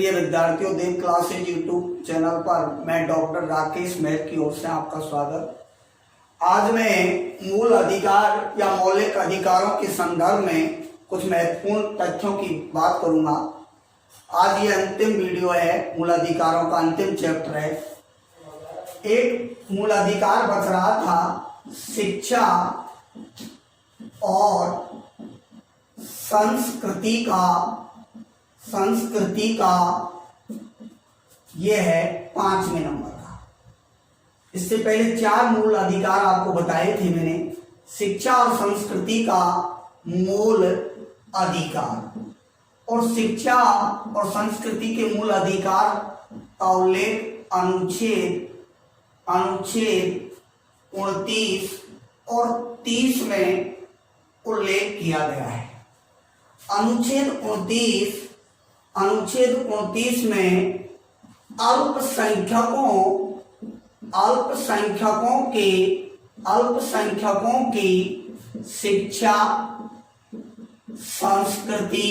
प्रिय विद्यार्थियों, देव classes YouTube channel पर मैं डॉक्टर राकेश मेहर की ओर से आपका स्वागत। आज मैं मूल अधिकार या मौलिक अधिकारों के संदर्भ में कुछ महत्वपूर्ण तथ्यों की बात करूंगा। आज ये अंतिम वीडियो है, मूल अधिकारों का अंतिम चैप्टर है। एक मूल अधिकार बच रहा था, शिक्षा और संस्कृति का यह है 5वें नंबर का। इससे पहले 4 मूल अधिकार आपको बताए थे मैंने। शिक्षा और संस्कृति का मूल अधिकार, और शिक्षा और संस्कृति के मूल अधिकार का उल्लेख अनुच्छेद 29 और 30 में उल्लेख किया गया है। अनुच्छेद 29 में अल्पसंख्यकों की शिक्षा, संस्कृति,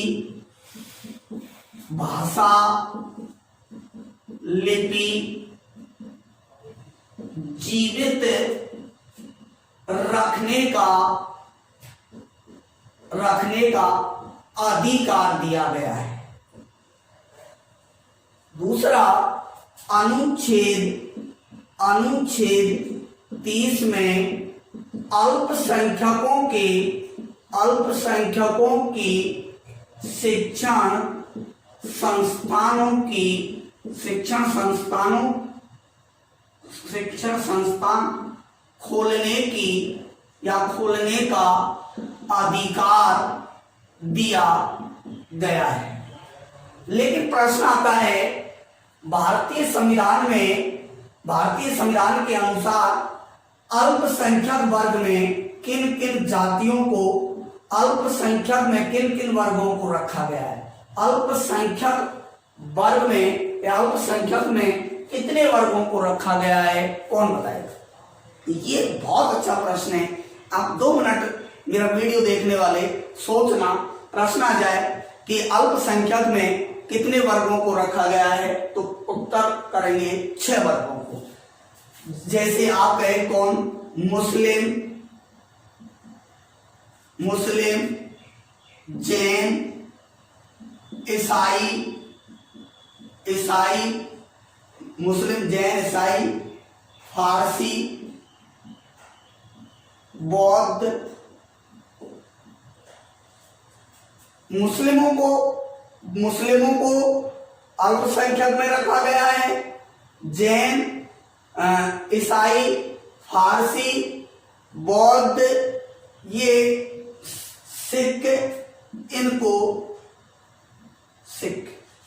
भाषा, लिपि जीवित रखने का अधिकार दिया गया है। दूसरा, अनुच्छेद 30 में अल्पसंख्यकों की शिक्षण संस्थान खोलने का अधिकार दिया गया है। लेकिन प्रश्न आता है, भारतीय संविधान के अनुसार अल्पसंख्यक वर्ग में किन किन जातियों को, अल्पसंख्यक में किन किन वर्गों को रखा गया है? अल्पसंख्यक वर्ग में या अल्पसंख्यक में कितने वर्गों को रखा गया है? कौन बताएगा? ये बहुत अच्छा प्रश्न है। आप 2 मिनट मेरा वीडियो देखने वाले सोचना, प्रश्न आ जाए कि अल्पसंख्यक में कितने वर्गों को रखा गया है, तो उत्तर करेंगे 6 वर्गों को। जैसे आप कहें कौन? मुस्लिम, जैन, ईसाई, फारसी, बौद्ध। मुस्लिमों को अल्पसंख्यक में रखा गया है। जैन, ईसाई, फारसी, बौद्ध, ये सिख,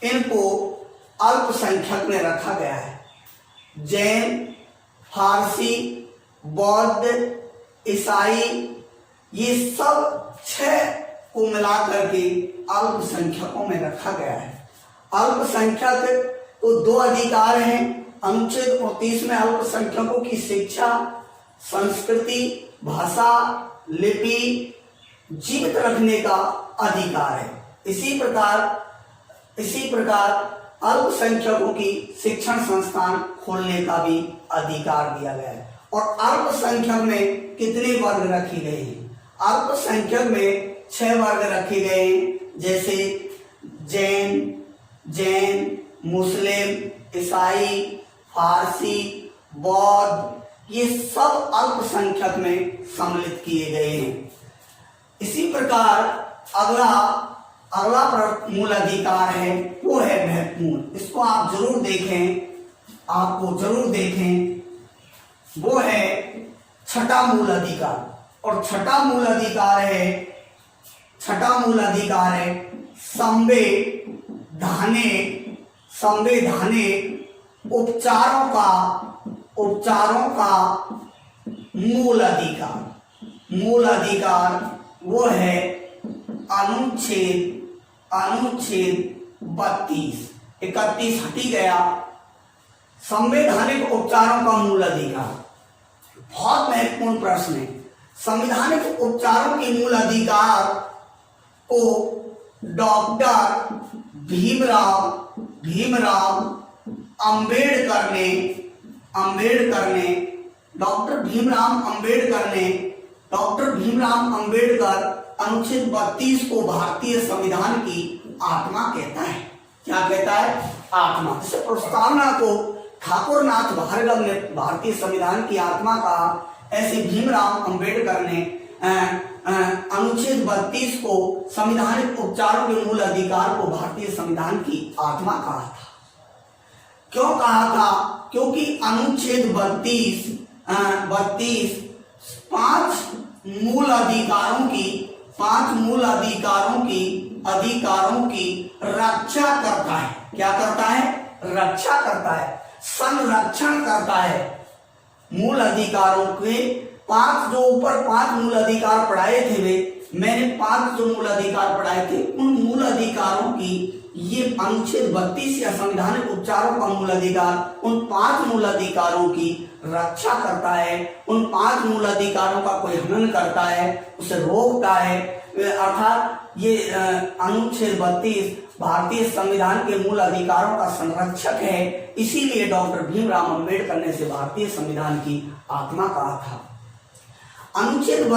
इनको अल्पसंख्यक में रखा गया है। जैन, फारसी, बौद्ध, ईसाई, ये सब 6 को मिलाकर के अल्पसंख्यकों में रखा गया है। अल्पसंख्यक को 2 अधिकार हैं। अनुच्छेद 29 में अल्पसंख्यकों की शिक्षा, संस्कृति, भाषा, लिपि जीवित रखने का अधिकार है। इसी प्रकार अल्पसंख्यकों की शिक्षण संस्थान खोलने का भी अधिकार दिया गया है। और अल्पसंख्यक में कितने वर्ग रखे गए हैं? अल्पसंख्यक में 6 वर्ग रखे गए हैं। जैसे जैन, मुस्लिम, ईसाई, फारसी, बौद्ध, ये सब अल्पसंख्यक में सम्मिलित किए गए हैं। इसी प्रकार अगला मूल अधिकार है, वो है महत्वपूर्ण। इसको आप जरूर देखें, वो है 6ठा मूल अधिकार। और 6ठा मूल अधिकार है संवैधानिक उपचारों का मूल अधिकार। वो है अनुच्छेद 31 हटी गया। संवैधानिक उपचारों का मूल अधिकार बहुत महत्वपूर्ण प्रश्न है। संवैधानिक उपचारों के मूल अधिकार को डॉक्टर भीमराव अंबेडकर ने डॉक्टर भीमराव अंबेडकर अनुच्छेद 32 को भारतीय संविधान की आत्मा कहता है। क्या कहता है? आत्मा। इस प्रस्तावना को ठाकुरनाथ भार्गव ने भारतीय संविधान की आत्मा कहा। ऐसे भीमराव अंबेडकर ने अनुच्छेद 32 को संवैधानिक उपचारों के मूल अधिकार को भारतीय संविधान की आत्मा कहा था। क्यों कहा था? क्योंकि अनुच्छेद 32 पांच मूल अधिकारों की रक्षा करता है। क्या करता है? रक्षा करता है, संरक्षण करता है। मूल अधिकारों के जो ऊपर 5 मूल अधिकार पढ़ाए थे मैंने 5 जो मूल अधिकार पढ़ाए थे, उन मूल अधिकारों की ये अनुच्छेद 32 या संवैधानिक उपचारों का मूल अधिकार उन 5 मूल अधिकारों की रक्षा करता है। उन 5 मूल अधिकारों का कोई हनन करता है, उसे रोकता है। अर्थात ये अनुच्छेद 32 भारतीय संविधान के मूल अधिकारों का संरक्षक है। इसीलिए डॉक्टर भीमराव अंबेडकर ने इसे भारतीय संविधान की आत्मा कहा था। अनुच्छेद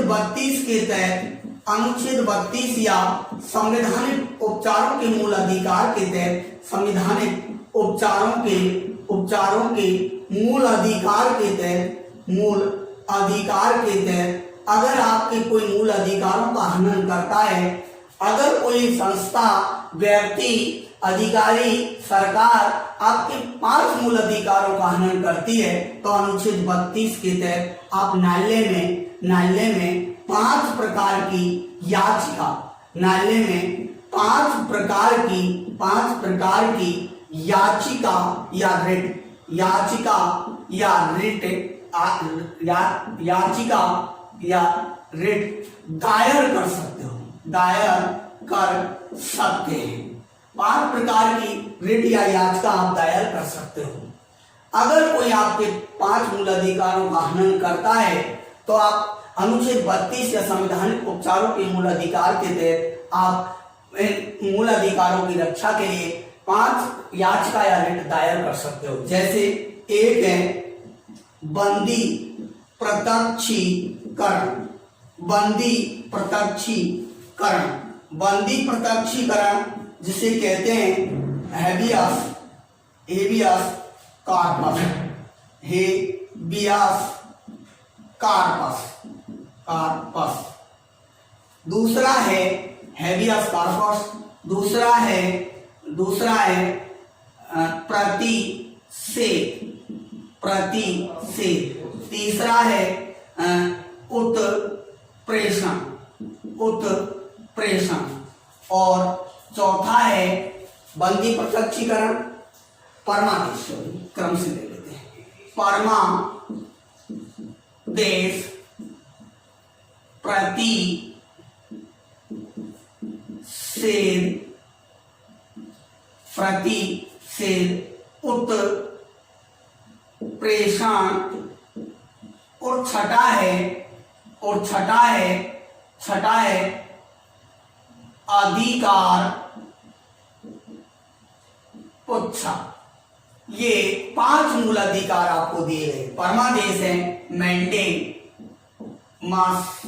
32 के तहत अनुच्छेद 32 या संवैधानिक उपचारों के मूल अधिकार के तहत संवैधानिक उपचारों के मूल अधिकार के तहत अगर आपके कोई मूल अधिकारों का हनन करता है, अगर कोई संस्था, व्यक्ति, अधिकारी, सरकार आपके 5 मूल अधिकारों का हनन करती है, तो अनुच्छेद 32 के तहत आप न्यायालय में 5 प्रकार की याचिका या रिट दायर कर सकते हैं। 5 प्रकार की रिट या याचिका आप दायर कर सकते हो। अगर कोई आपके 5 मूल अधिकारों का हनन करता है, तो आप अनुच्छेद 32 या संवैधानिक उपचारों के मूल अधिकार के तहत आप मूल अधिकारों की रक्षा के लिए 5 याचिका या रिट दायर कर सकते हो। जैसे एक है बंदी प्रत्यक्षीकरण, जिसे कहते हैं हेबियस कार्पस। दूसरा है हेबियस कार्पस। दूसरा है प्रतिषेध। तीसरा है उत्प्रेषण और चौथा है बंदी प्रत्यक्षीकरण। परमादेश, क्रम से ले लेते हैं। परमादेश, प्रतिषेध, उत्प्रेषण और छठा है अधिकार पुच्छा। ये 5 मूल अधिकार आपको दिए गए। परमादेश है मेंटेन मस्ट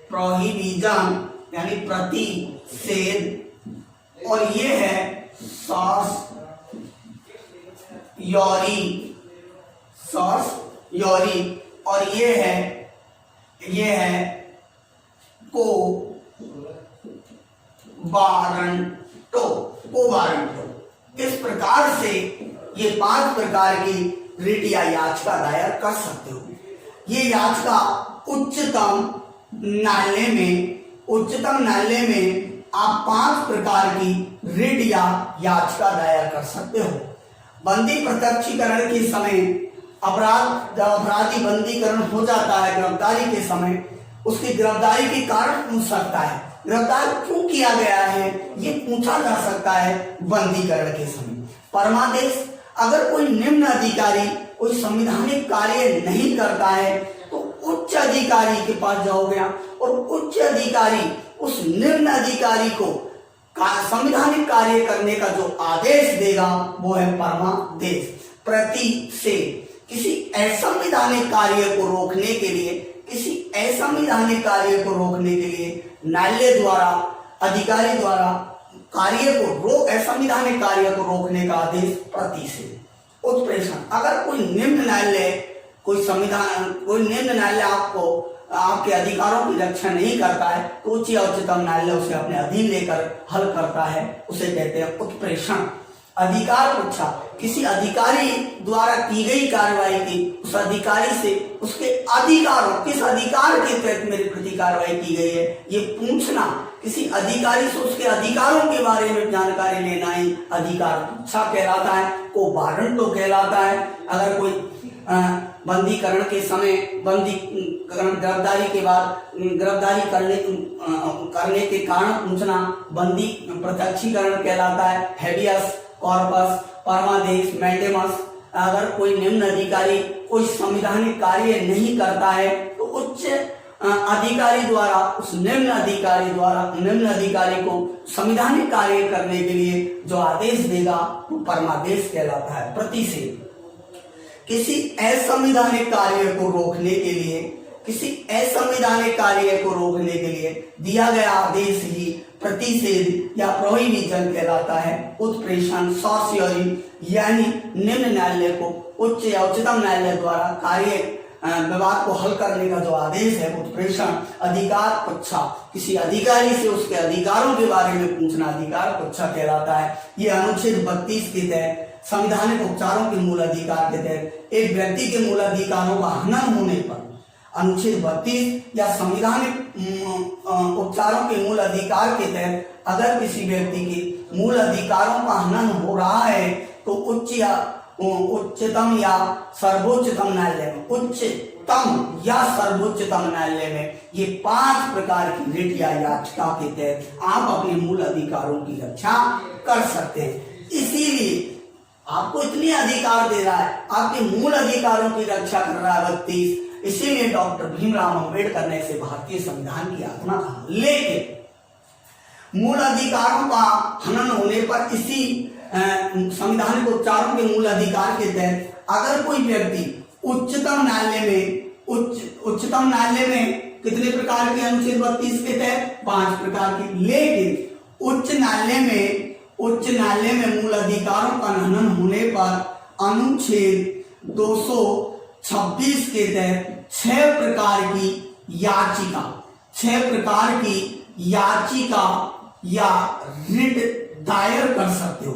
प्रोहिबिजन यानी प्रतिषेध, और ये है सॉस योरी, और ये है कोबारंटो। इस प्रकार से ये 5 प्रकार की रिट या याचिका दायर कर सकते हो। ये याचिका उच्चतम न्यायालय में आप 5 प्रकार की रिट या याचिका दायर कर सकते हो। बंदी प्रत्यक्षीकरण के समय जब अपराधी बंदीकरण हो जाता है, गिरफ्तारी के समय उसकी गिरफ्तारी के कारण पूछ सकता है, गिरफ्तार क्यों किया गया है, ये पूछा जा सकता है बंदीकरण के समय। परमादेश, अगर कोई निम्न अधिकारी कोई संवैधानिक कार्य नहीं करता है, तो उच्च अधिकारी के पास जाओगे आप, और उच्च अधिकारी उस निम्न अधिकारी को संवैधानिक कार्य करने का जो आदेश देगा वो है परमादेश। प्रति से किसी असंवैधानिक कार्य को रोकने के लिए, किसी असंवैधानिक कार्य को रोकने के लिए न्यायालय द्वारा, अधिकारी द्वारा कार्य को असंवैधानिक कार्य को रोकने का आदेश प्रति से। उत्प्रेषण, अगर कोई निम्न न्यायालय, कोई निम्न न्यायालय आपको आपके अधिकारों की रक्षा नहीं करता है तो उच्च या उच्चतम न्यायालय उसे अपने अधीन लेकर हल करता है, उसे कहते हैं उत्प्रेषण। अधिकार पुच्छा, किसी अधिकारी द्वारा की गई कार्रवाई की उस अधिकारी से उसके अधिकारों, किस अधिकार के तहत मेरे प्रति कार्रवाई की गई है ये पूछना, किसी अधिकारी से उसके अधिकारों के बारे में जानकारी लेना ही अधिकार पुच्छा कहलाता है। को वारंटो कहलाता है, अगर कोई बंदीकरण के समय, गिरफ्तारी के बाद गिरफ्तारी करने के कारण पूछना बंदी प्रत्यक्षीकरण कहलाता है। हेबियस कॉर्पस, परमादेश, मैंडेमस, अगर कोई निम्न अधिकारी कोई संवैधानिक कार्य नहीं करता है तो उच्च अधिकारी द्वारा उस निम्न अधिकारी को संवैधानिक कार्य करने के लिए जो आदेश देगा वो परमादेश कहलाता है। प्रति से किसी असंवैधानिक कार्य को रोकने के लिए, किसी असंवैधानिक कार्य को रोकने के लिए दिया गया आदेश ही प्रतिषेध या प्रोहिबिशन कहलाता है। उत्प्रेषण, सॉर्सियरी, यानी निम्न न्यायालय को उच्च या उच्चतम न्यायालय द्वारा कार्य विवाद को हल करने का जो आदेश है उत्प्रेषण। अधिकार पुच्छा, किसी अधिकारी से उसके अधिकारों के बारे में पूछना अधिकार पुच्छा कहलाता है। ये अनुच्छेद 32 के तहत संवैधानिक उपचारों के मूल अधिकार के तहत एक व्यक्ति के मूल अधिकारों का हनन होने पर, अनुच्छेद 32 या संवैधानिक उपचारों के मूल अधिकार के तहत अगर किसी व्यक्ति के मूल अधिकारों का हनन हो रहा है तो उच्चतम या सर्वोच्चतम न्यायालय में, उच्चतम या सर्वोच्चतम न्यायालय में ये 5 प्रकार की रिट या याचिका के तहत आप अपने मूल अधिकारों की रक्षा कर सकते हैं। इसीलिए आपको इतने अधिकार दे रहा है, आपके मूल अधिकारों की रक्षा कर रहा है 32, इसीलिए डॉक्टर भीमराव अंबेडकर ने इसे भारतीय संविधान की आत्मा कहा। लेकिन मूल अधिकारों का हनन होने पर इसी संवैधानिक उपचारों के मूल अधिकार के तहत अगर कोई व्यक्ति उच्चतम न्यायालय में कितने प्रकार के अनुच्छेद 32 के तहत 5 प्रकार के, लेकिन उच्च न्यायालय में मूल अधिकारों का हनन होने पर अनुच्छेद 226 के तहत 6 प्रकार की याचिका या रिट दायर कर सकते हो।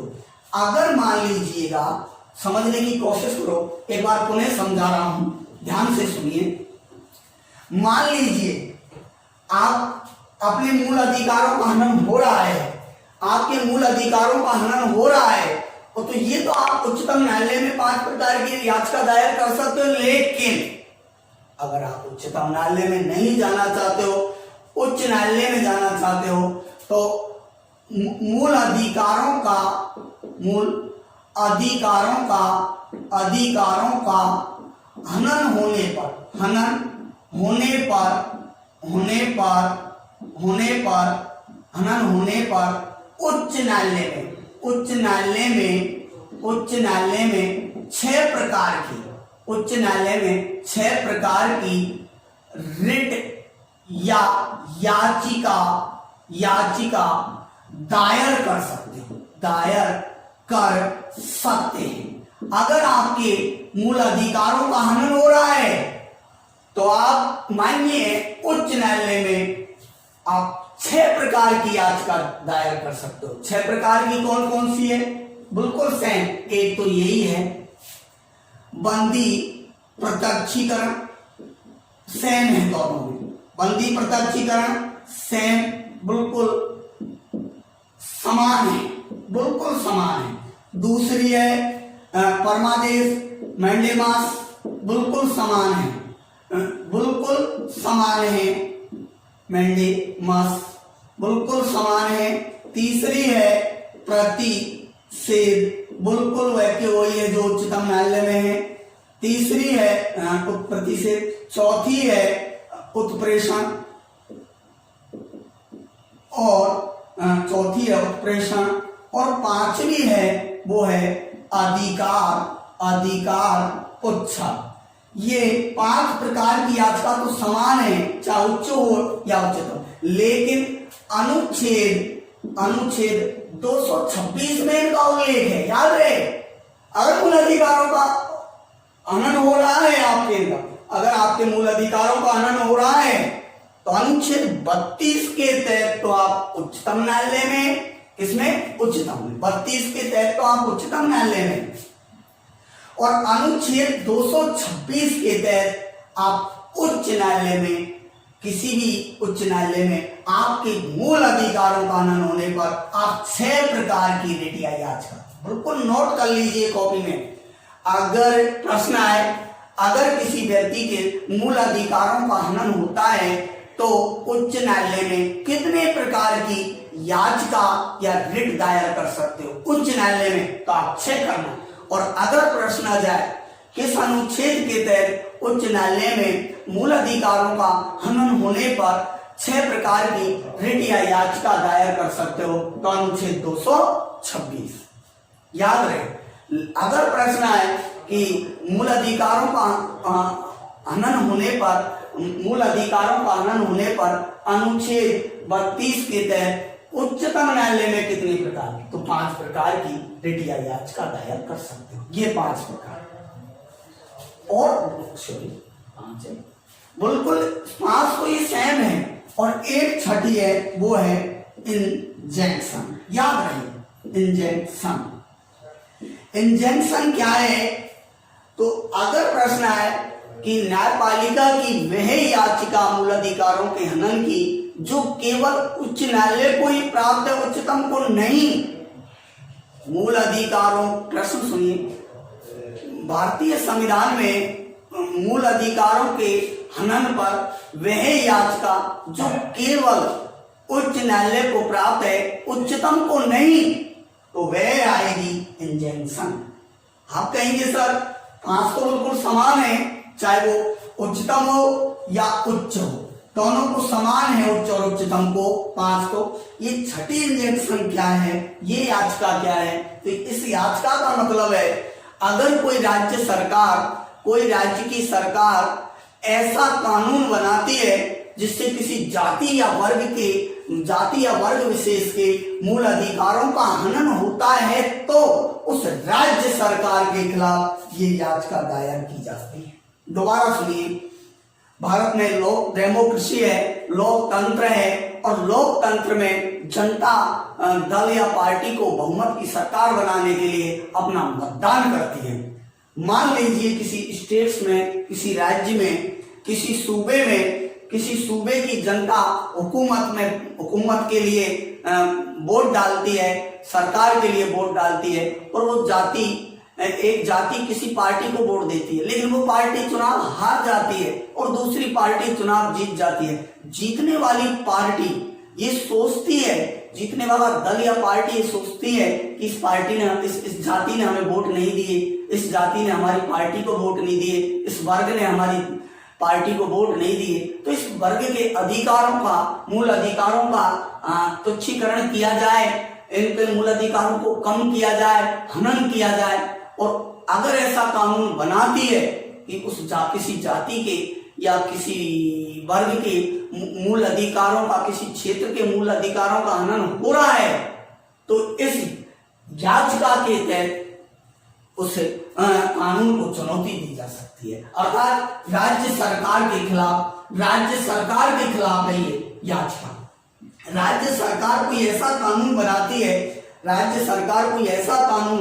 अगर मान लीजिएगा, समझने की कोशिश करो, एक बार पुनः समझा रहा हूं, ध्यान से सुनिए। मान लीजिए आप अपने मूल अधिकारों का हनन हो रहा है, आपके मूल अधिकारों का हनन हो रहा है, तो ये तो आप उच्चतम न्यायालय में 5 प्रकार की याचिका दायर कर सकते हो। लेकिन अगर आप उच्चतम न्यायालय में नहीं जाना चाहते हो, उच्च न्यायालय में जाना चाहते हो, तो मूल अधिकारों का हनन होने पर उच्च न्यायालय में 6 प्रकार की रिट या याचिका दायर कर सकते हैं। अगर आपके मूल अधिकारों का हनन हो रहा है तो आप मानिए उच्च न्यायालय में आप 6 प्रकार की याचिका दायर कर सकते हो। 6 प्रकार की कौन कौन सी है? बिल्कुल सेम, एक तो यही है बंदी प्रत्यक्षीकरण, सेम है दोनों में, बंदी प्रत्यक्षीकरण सेम, बिल्कुल समान है। दूसरी है परमादेश, मैंडेमास, बिल्कुल समान है, मैंडेमास बिल्कुल समान है। तीसरी है प्रतिषेध, बिल्कुल वही है जो उच्चतम न्यायालय में है। तीसरी है प्रतिषेध, चौथी है उत्प्रेषण और पांचवी है वो है अधिकार उच्छा। ये 5 प्रकार की याचिका तो समान है, चाहे उच्च हो या उच्चतम, लेकिन अनुच्छेद 226 में इनका उल्लेख है। याद रहे, अगर मूल अधिकारों का हनन हो रहा है अगर आपके मूल अधिकारों का हनन हो रहा है तो अनुच्छेद 32 के तहत तो आप उच्चतम न्यायालय में, इसमें उच्चतम 32 के तहत तो आप उच्चतम न्यायालय में, और अनुच्छेद 226 के तहत आप उच्च न्यायालय में, किसी भी उच्च न्यायालय में आपके मूल अधिकारों का हनन होने पर आप 6 प्रकार की रिट या याचिका, बिल्कुल नोट कर लीजिए कॉपी में। अगर प्रश्न आए, अगर किसी व्यक्ति के मूल अधिकारों का हनन होता है तो उच्च न्यायालय में कितने प्रकार की याचिका या रिट दायर कर सकते हो? उच्च न्यायालय में तो आप 6 करना। और अगर प्रश्न आ जाए किस अनुच्छेद के तहत उच्च न्यायालय में मूल अधिकारों का हनन होने पर 6 प्रकार की रिट या याचिका दायर कर सकते हो, तो अनुच्छेद 226। याद रहे, अगर प्रश्न आए कि मूल अधिकारों का हनन होने पर अनुच्छेद 32 के तहत उच्चतम न्यायालय में कितने प्रकार की, तो 5 प्रकार की रिट या याचिका दायर कर सकते हो। ये 5 प्रकार और 5 है, बिल्कुल 5 तो ये सेम है, और एक छठी है वो है इंजेक्शन। याद रहे, इंजेक्शन क्या है? तो अगर प्रश्न आए कि न्यायपालिका की वह याचिका मूल अधिकारों के हनन की जो केवल उच्च न्यायालय को ही प्राप्त है, उच्चतम को नहीं। मूल अधिकारों, प्रश्न सुनिए, भारतीय संविधान में मूल अधिकारों के हनन पर वह याचिका जो केवल उच्च न्यायालय को प्राप्त है, उच्चतम को नहीं, तो वह आएगी इंजेक्शन। आप कहेंगे सर 5 तो बिल्कुल समान है, चाहे वो उच्चतम हो या उच्च हो, दोनों को समान है, उच्च और उच्चतम को 5। तो ये छठी इंजेक्शन क्या है, ये याचिका क्या है? तो इस याचिका का मतलब है अगर कोई राज्य की सरकार ऐसा कानून बनाती है जिससे किसी जाति या वर्ग विशेष के मूल अधिकारों का हनन होता है, तो उस राज्य सरकार के खिलाफ ये याचिका दायर की जाती है। दोबारा सुनिए, भारत में डेमोक्रेसी है, लोकतंत्र है, और लोकतंत्र में जनता दल या पार्टी को बहुमत की सरकार बनाने के लिए अपना मतदान करती है। मान लीजिए किसी स्टेट्स में, किसी राज्य में, किसी सूबे की जनता हुकूमत के लिए वोट डालती है, सरकार के लिए वोट डालती है, और वो एक जाति किसी पार्टी को वोट देती है, लेकिन वो पार्टी चुनाव हार जाती है और दूसरी पार्टी चुनाव जीत जाती है। जीतने वाली पार्टी ये सोचती है, जीतने वाला दल या पार्टी ये सोचती है कि इस पार्टी ने, इस जाति ने हमें वोट नहीं दिए, इस जाति ने हमारी पार्टी को वोट नहीं दिए, इस वर्ग ने हमारी पार्टी को वोट नहीं दिए, तो इस वर्ग के मूल अधिकारों का तुच्छीकरण किया जाए, इनके मूल अधिकारों को कम किया जाए, हनन किया जाए। और अगर ऐसा कानून बनाती है कि किसी जाति के या किसी वर्ग के मूल अधिकारों का, किसी क्षेत्र के मूल अधिकारों का हनन हो रहा है, तो इस याचिका के तहत उस कानून को चुनौती दी जा सकती है। अर्थात राज्य सरकार के खिलाफ है ये याचिका। राज्य सरकार कोई ऐसा कानून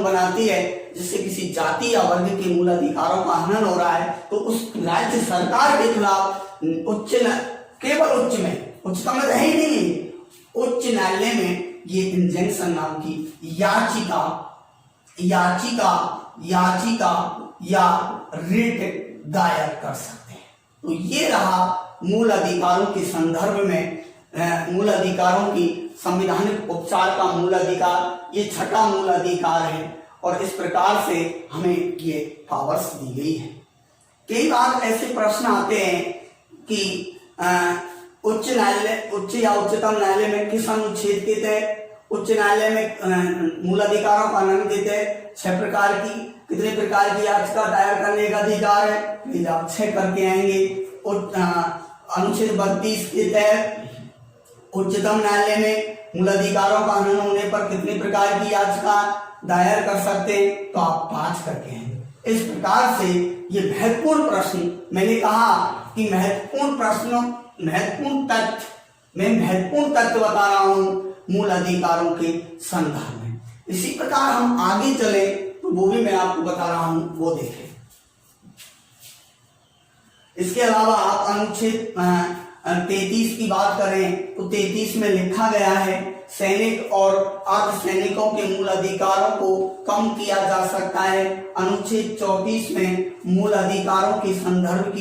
बनाती है जिससे किसी जाति या वर्ग के मूल अधिकारों का हनन हो रहा है, तो उस राज्य सरकार के खिलाफ केवल उच्चतम में है ही नहीं, उच्च न्यायालय में ये इंजेक्शन नाम की याचिका या रिट दायर कर सकते हैं। तो ये रहा मूल अधिकारों के संदर्भ में मूल अधिकारों की संवैधानिक उपचार का मूल अधिकार, ये छठा मूल अधिकार है, और इस प्रकार से हमें ये पावर्स दी गई है। कई बार ऐसे प्रश्न आते हैं कि उच्च न्यायालय, उच्च या उच्चतम न्यायालय में किस अनुच्छेद के तहत उच्च न्यायालय में मूल अधिकारों का हनन के तहत 6 प्रकार की, कितने प्रकार की याचिका दायर करने का अधिकार है, प्लीज आप 6 करके आएंगे। अनुच्छेद 32 के तहत उच्चतम न्यायालय में मूल अधिकारों का हनन होने पर कितने प्रकार की याचिका दायर कर सकते हैं, तो आप 5 करके आएंगे। इस प्रकार से ये महत्वपूर्ण प्रश्न, मैंने कहा कि महत्वपूर्ण प्रश्नों, महत्वपूर्ण तथ्य, मैं महत्वपूर्ण तथ्य बता रहा हूं मूल अधिकारों के संदर्भ में। इसी प्रकार हम आगे चले तो वो भी मैं आपको बता रहा हूं, वो देखें। इसके अलावा आप अनुच्छेद 33 की बात करें तो 33 में लिखा गया है सैनिक और अर्धसैनिकों के मूल अधिकारों को कम किया जा सकता है। अनुच्छेद 34 में मूल अधिकारों के संदर्भ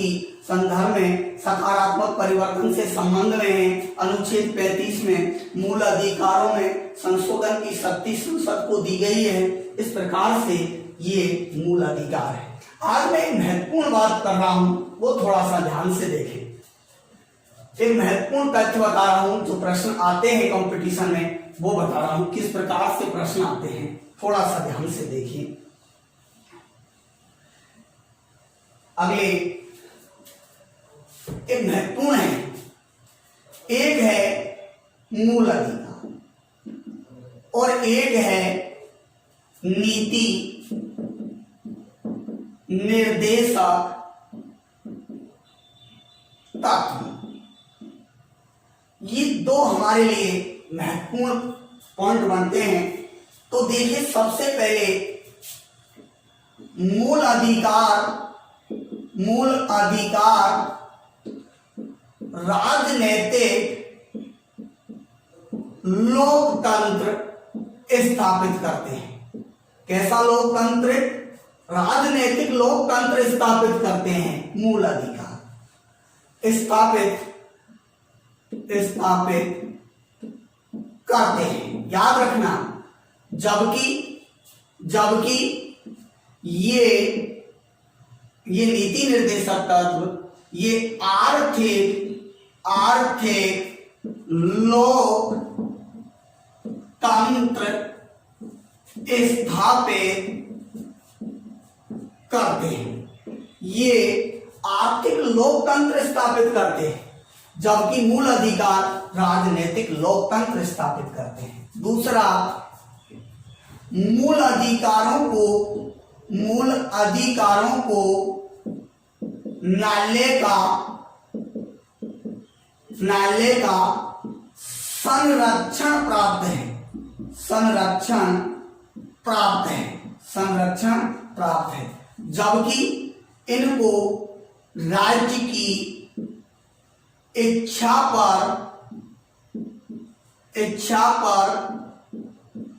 में सकारात्मक परिवर्तन से संबंध में है। अनुच्छेद 35 में मूल अधिकारों में संशोधन की शक्ति संसद को दी गई है। इस प्रकार से ये मूल अधिकार है। आज मैं एक महत्वपूर्ण बात कर रहा हूं, वो थोड़ा सा ध्यान से देखें। एक महत्वपूर्ण तथ्य बता रहा हूं, जो प्रश्न आते हैं कंपटीशन में वो बता रहा हूं, किस प्रकार से प्रश्न आते हैं, थोड़ा सा ध्यान से देखिए। अगले एक महत्वपूर्ण है, एक है मूल अधिकार और एक है नीति निर्देशक तत्व। ये दो हमारे लिए महत्वपूर्ण पॉइंट बनते हैं। तो देखिए, सबसे पहले मूल अधिकार राजनीतिक लोकतंत्र स्थापित करते हैं। कैसा लोकतंत्र? राजनीतिक लोकतंत्र स्थापित करते हैं। मूल अधिकार स्थापित करते हैं, याद रखना। जबकि ये नीति निर्देशक तत्व ये आर्थिक लोकतंत्र स्थापित करते हैं। ये आर्थिक लोकतंत्र स्थापित करते हैं, जबकि मूल अधिकार राजनीतिक लोकतंत्र स्थापित करते हैं। दूसरा, मूल अधिकारों को न्यायालय का संरक्षण प्राप्त है, जबकि इनको राज्य की इच्छा पर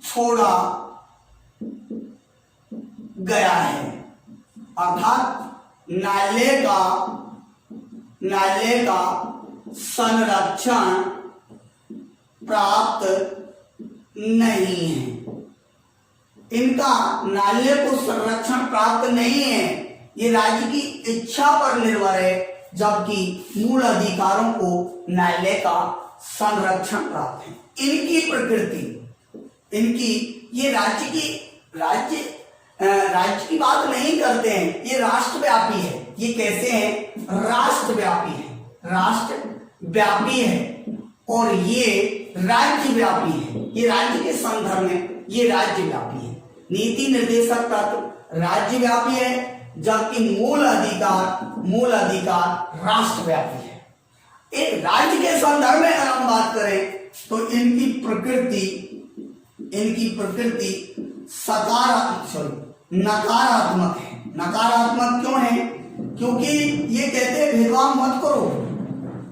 छोड़ा गया है। अर्थात न्यायालय का संरक्षण प्राप्त नहीं है। इनका न्यायालय को संरक्षण प्राप्त नहीं है, ये राज्य की इच्छा पर निर्भर है, जबकि मूल अधिकारों को न्यायालय का संरक्षण प्राप्त है। इनकी प्रकृति, ये राज्य की बात नहीं करते हैं, ये राष्ट्रव्यापी है। ये कैसे हैं? राष्ट्रव्यापी है और ये राज्यव्यापी है। ये राज्य के संदर्भ में ये राज्यव्यापी है। नीति निर्देशक तत्व राज्यव्यापी है, जबकि मूल अधिकार राष्ट्रव्यापी है। एक राज्य के संदर्भ में अगर हम बात करें तो इनकी प्रकृति नकारात्मक है। नकारात्मक क्यों है? क्योंकि ये कहते हैं भेदभाव मत करो,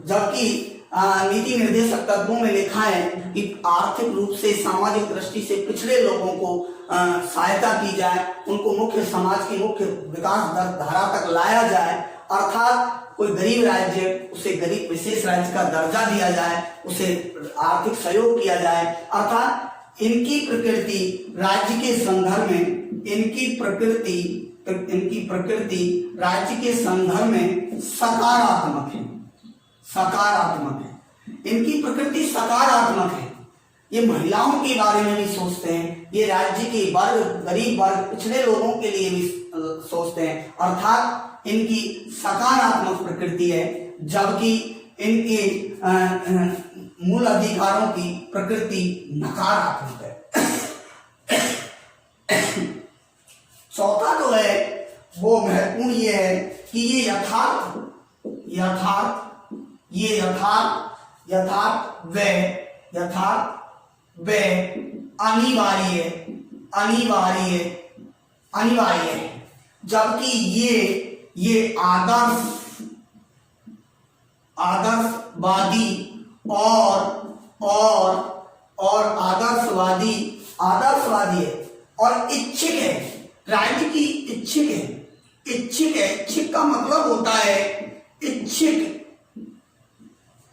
जबकि नीति निर्देशक तत्वों में लिखा है कि आर्थिक रूप से, सामाजिक दृष्टि से पिछड़े लोगों को सहायता की जाए, उनको समाज की मुख्य विकास धारा तक लाया जाए। अर्थात कोई गरीब राज्य, उसे गरीब विशेष राज्य का दर्जा दिया जाए, उसे आर्थिक सहयोग किया जाए। अर्थात इनकी प्रकृति राज्य के संदर्भ में, इनकी प्रकृति इनकी प्रकृति राज्य के संदर्भ में सकारात्मक है, सकारात्मक है। इनकी प्रकृति सकारात्मक है। ये महिलाओं के बारे में भी सोचते हैं, ये राज्य के वर्ग, गरीब वर्ग, पिछड़े लोगों के लिए भी सोचते हैं, अर्थात इनकी सकारात्मक प्रकृति है, जबकि इनके मूल अधिकारों की प्रकृति नकारात्मक है। चौथा जो है वो महत्वपूर्ण ये है कि ये यथार्थ व अनिवार्य है, जबकि ये आदर्शवादी और आदर्शवादी है और इच्छिक है, राज्य की इच्छिक है। इच्छिक का मतलब होता है इच्छिक,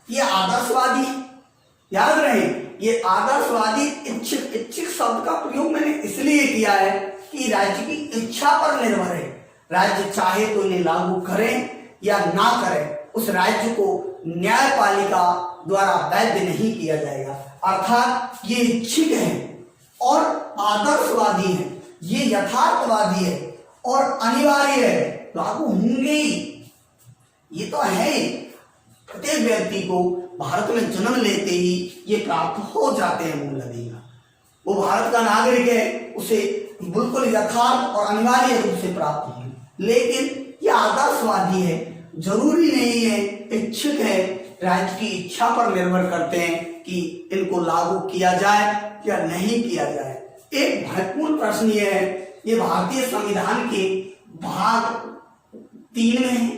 ये आदर्शवादी, याद रहे ये आदर्शवादी इच्छिक शब्द का प्रयोग मैंने इसलिए किया है कि राज्य की इच्छा पर निर्भर है। राज्य चाहे तो इन्हें लागू करे या ना करे, उस राज्य को न्यायपालिका द्वारा वैध नहीं किया जाएगा। अर्थात ये इच्छिक है और आदर्शवादी है, ये यथार्थवादी है और अनिवार्य है, लागू होंगे ही। ये तो है, प्रत्येक व्यक्ति को भारत में जन्म लेते ही ये प्राप्त हो जाते हैं मूल अधिकार। वो भारत का नागरिक है, उसे बिल्कुल यथार्थ और अनिवार्य रूप से प्राप्त होंगे। लेकिन ये आदर्शवादी है, जरूरी नहीं है, इच्छुक है, राज्य की इच्छा पर निर्भर करते हैं कि इनको लागू किया जाए या नहीं किया जाए। एक महत्वपूर्ण प्रश्न ये है, ये भारतीय संविधान के भाग 3 में है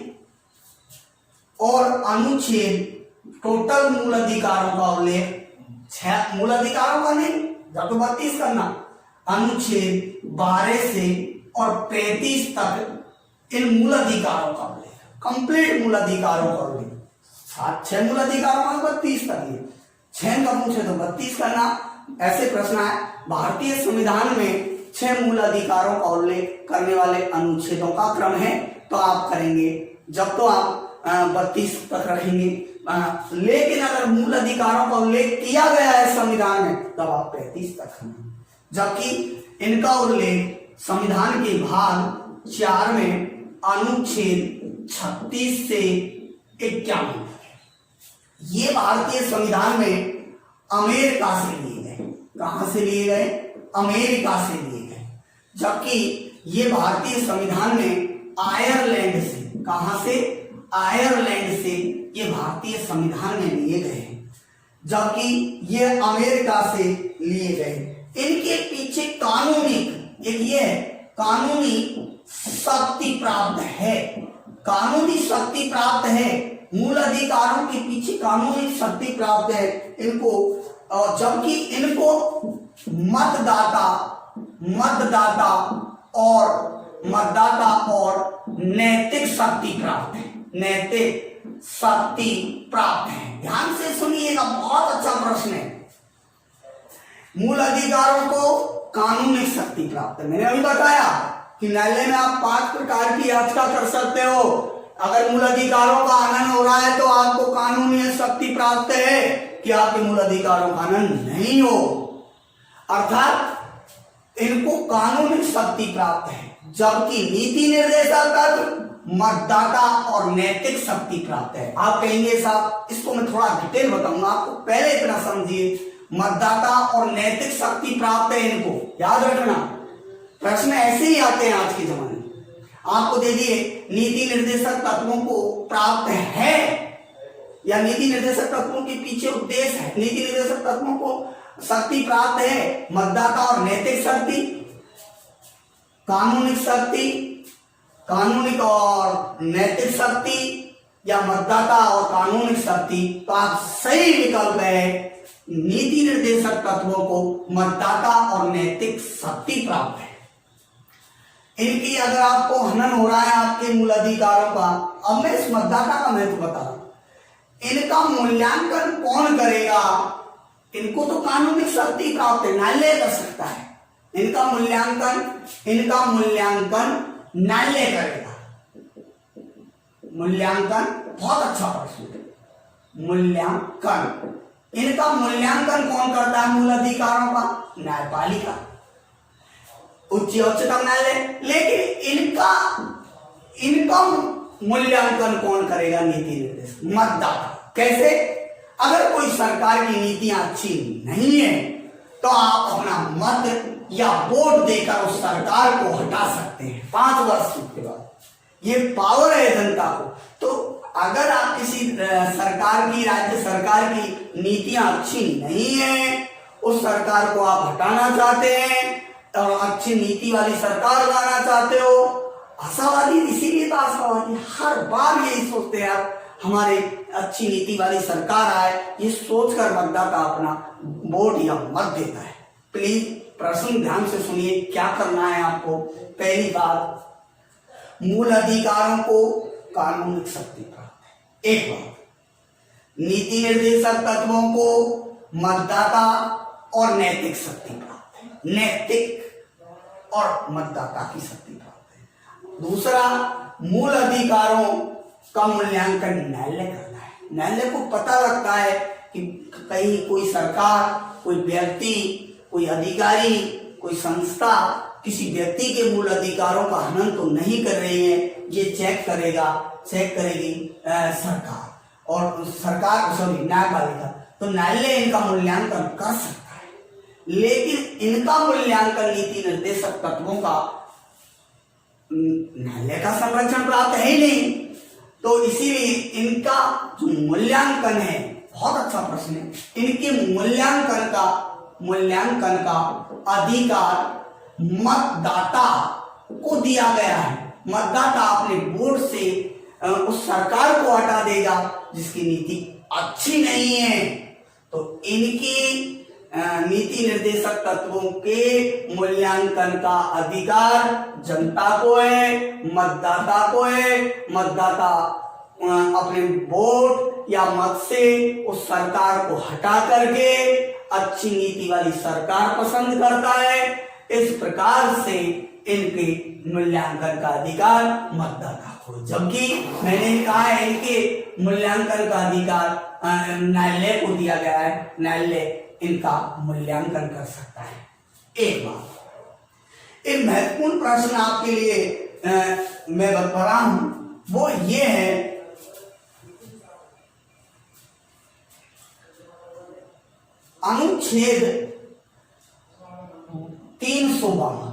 और अनुच्छेद टोटल मूल अधिकारों का उल्लेख 6 मूल अधिकारों का नहीं, जब तो 32 करना, अनुच्छेद 12 से और 35 तक इन मूल अधिकारों का उल्लेख, कंप्लीट मूल अधिकारों का उल्लेख। 6 मूल अधिकारों का 32 करिए, 6 का पूछे तो 32 करना। ऐसे प्रश्न है, भारतीय संविधान में 6 मूल अधिकारों का उल्लेख करने वाले अनुच्छेदों का क्रम है तो आप करेंगे, जब तो आप 32 तक रखेंगे। लेकिन अगर मूल अधिकारों का उल्लेख किया गया है संविधान में तब आप 35 तक रखेंगे, जबकि इनका उल्लेख संविधान के भाग 4 में अनुच्छेद 36 से 51। ये भारतीय संविधान में अमेरिका से लिए गए। कहां से लिए गए? अमेरिका से लिए गए। जबकि ये भारतीय संविधान में आयरलैंड से, कहां से? आयरलैंड से ये भारतीय संविधान में लिए गए हैं, जबकि ये अमेरिका से लिए गए। इनके पीछे कानूनी, एक ये कानूनी शक्ति प्राप्त है, कानूनी शक्ति प्राप्त है, मूल अधिकारों के पीछे कानूनी शक्ति प्राप्त है इनको। जबकि इनको मतदाता और नैतिक शक्ति प्राप्त है, नैतिक शक्ति प्राप्त है। ध्यान से सुनिएगा, बहुत अच्छा प्रश्न है। मूल अधिकारों को कानूनी शक्ति प्राप्त है। मैंने अभी बताया कि न्यायालय में आप 5 प्रकार की याचिका कर सकते हो। अगर मूल अधिकारों का हनन हो रहा है तो आपको कानूनी शक्ति प्राप्त है कि आपके मूल अधिकारों का हनन नहीं हो, अर्थात इनको कानूनी शक्ति प्राप्त है। जबकि नीति निर्देशक तत्व, मतदाता और नैतिक शक्ति प्राप्त है। आप कहेंगे साहब इसको मैं थोड़ा डिटेल बताऊंगा आपको, पहले इतना समझिए। मतदाता और नैतिक शक्ति प्राप्त है, इनको याद रखना, प्रश्न ऐसे ही आते हैं आज के जमाने में। आपको दे दिए नीति निर्देशक तत्वों को प्राप्त है या नीति निर्देशक तत्वों के पीछे उद्देश्य है, नीति निर्देशक तत्वों को शक्ति प्राप्त है, मतदाता और नैतिक शक्ति, कानूनिक शक्ति, कानूनिक और नैतिक शक्ति या मतदाता और कानूनिक शक्ति। तो आप सही विकल्प है, नीति निर्देशक तत्वों को मतदाता और नैतिक शक्ति प्राप्त है। इनकी अगर आपको हनन हो रहा है आपके मूल अधिकारों का, अब मैं इस मतदाता का महत्व बता रहा हूं। इनका मूल्यांकन कौन करेगा? इनको तो कानूनी शक्ति प्राप्त है, न्यायालय कर सकता है। इनका मूल्यांकन न्यायालय करेगा मूल्यांकन? बहुत अच्छा प्रश्न। मूल्यांकन, इनका मूल्यांकन कौन करता है मूल अधिकारों का? न्यायपालिका, उच्चतम न्यायालय। लेकिन इनका मूल्यांकन कौन करेगा? नीति निर्देशक, मतदाता। कैसे? अगर कोई सरकार की नीतियां अच्छी नहीं है तो आप अपना मत या वोट देकर उस सरकार को हटा सकते हैं 5 वर्ष के बाद। ये पावर है जनता को। तो अगर आप किसी सरकार की, राज्य सरकार की नीतियां अच्छी नहीं है, उस सरकार को आप हटाना चाहते हैं और अच्छी नीति वाली सरकार लाना चाहते हो। आशावादी, इसीलिए तो आशावादी हर बार यही सोचते हैं यार हमारे अच्छी नीति वाली सरकार आए, ये सोचकर मतदाता अपना वोट या मत देता है। प्लीज प्रश्न ध्यान से सुनिए, क्या करना है आपको। पहली बात, मूल अधिकारों को कानूनिक शक्ति प्राप्त है। एक बात, नीति निर्देशक तत्वों को मतदाता और नैतिक शक्ति प्राप्त है। नैतिक और मतदाता की शक्ति प्राप्त है। दूसरा, मूल अधिकारों का मूल्यांकन न्यायालय करना है। न्यायालय को पता लगता है कि कहीं कोई सरकार, कोई व्यक्ति, कोई अधिकारी, कोई संस्था किसी व्यक्ति के मूल अधिकारों का हनन तो नहीं कर रही है। ये चेक करेगी सरकार, और सरकार न्यायपालिका। तो न्यायालय इनका मूल्यांकन कर सकता है, लेकिन इनका मूल्यांकन नीति निर्देशक तत्वों का न्यायालय का संरक्षण प्राप्त है ही नहीं। तो इसीलिए इनका जो मूल्यांकन है, बहुत अच्छा प्रश्न है, इनके मूल्यांकन का अधिकार मतदाता को दिया गया है। मतदाता अपने वोट से उस सरकार को हटा देगा जिसकी नीति अच्छी नहीं है। तो इनकी नीति निर्देशक तत्वों के मूल्यांकन का अधिकार जनता को है, मतदाता को है। मतदाता अपने वोट या मत से उस सरकार को हटा करके अच्छी नीति वाली सरकार पसंद करता है। इस प्रकार से इनके मूल्यांकन का अधिकार मतदाता को, जबकि मैंने कहा है इनके मूल्यांकन का अधिकार न्यायालय को दिया गया है। न्यायालय इनका मूल्यांकन कर सकता है। एक बात, एक महत्वपूर्ण प्रश्न आपके लिए मैं बता रहा हूं, वो ये है, अनुच्छेद 352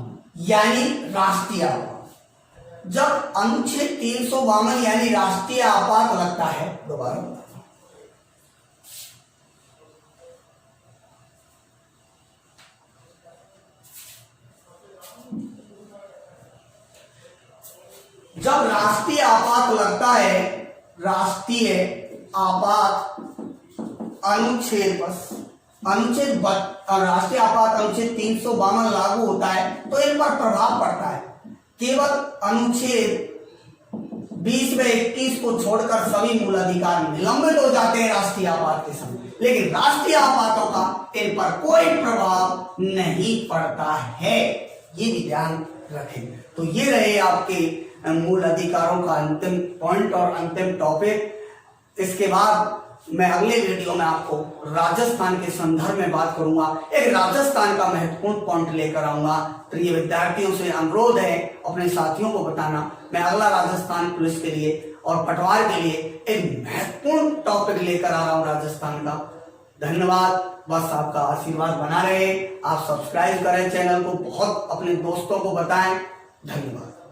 यानी राष्ट्रीय आपात। जब अनुच्छेद 352 यानी राष्ट्रीय आपात लगता है, दोबारा जब राष्ट्रीय आपात लगता है, राष्ट्रीय आपात अनुच्छेद राष्ट्रीय आपात अनुच्छेद 352 लागू होता है तो इन पर प्रभाव पड़ता है। केवल अनुच्छेद 20 व 21 को छोड़कर सभी मूल अधिकार निलंबित हो जाते हैं राष्ट्रीय आपात के समय, लेकिन राष्ट्रीय आपातों का इन पर कोई प्रभाव नहीं पड़ता है। ये भी ध्यान रखें। तो ये रहे आपके मूल अधिकारों का अंतिम पॉइंट और अंतिम टॉपिक। इसके बाद मैं अगले वीडियो में आपको राजस्थान के संदर्भ में बात करूंगा। एक राजस्थान का महत्वपूर्ण पॉइंट लेकर आऊंगा। प्रिय विद्यार्थियों से अनुरोध है अपने साथियों को बताना, मैं अगला राजस्थान पुलिस के लिए और पटवार के लिए एक महत्वपूर्ण टॉपिक लेकर आ रहा हूं राजस्थान का। धन्यवाद। बस आपका आशीर्वाद बना रहे। आप सब्सक्राइब करें चैनल को, बहुत अपने दोस्तों को बताएं। धन्यवाद।